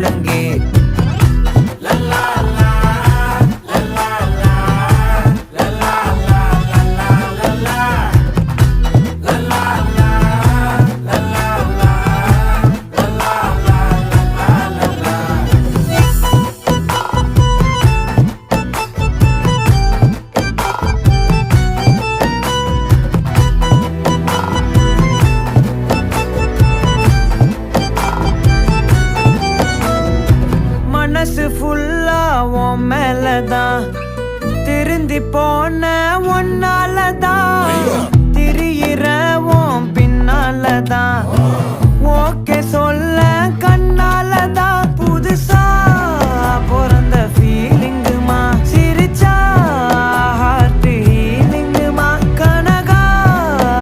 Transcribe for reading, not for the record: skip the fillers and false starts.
முழங்கே மனசு ஃபுல்லா உன் மேலதான் திருந்தி போன ஒன்னாலதான் திரியிற உன் பின்னாலதான் ஓகே சொல்ல கண்ணாலதான்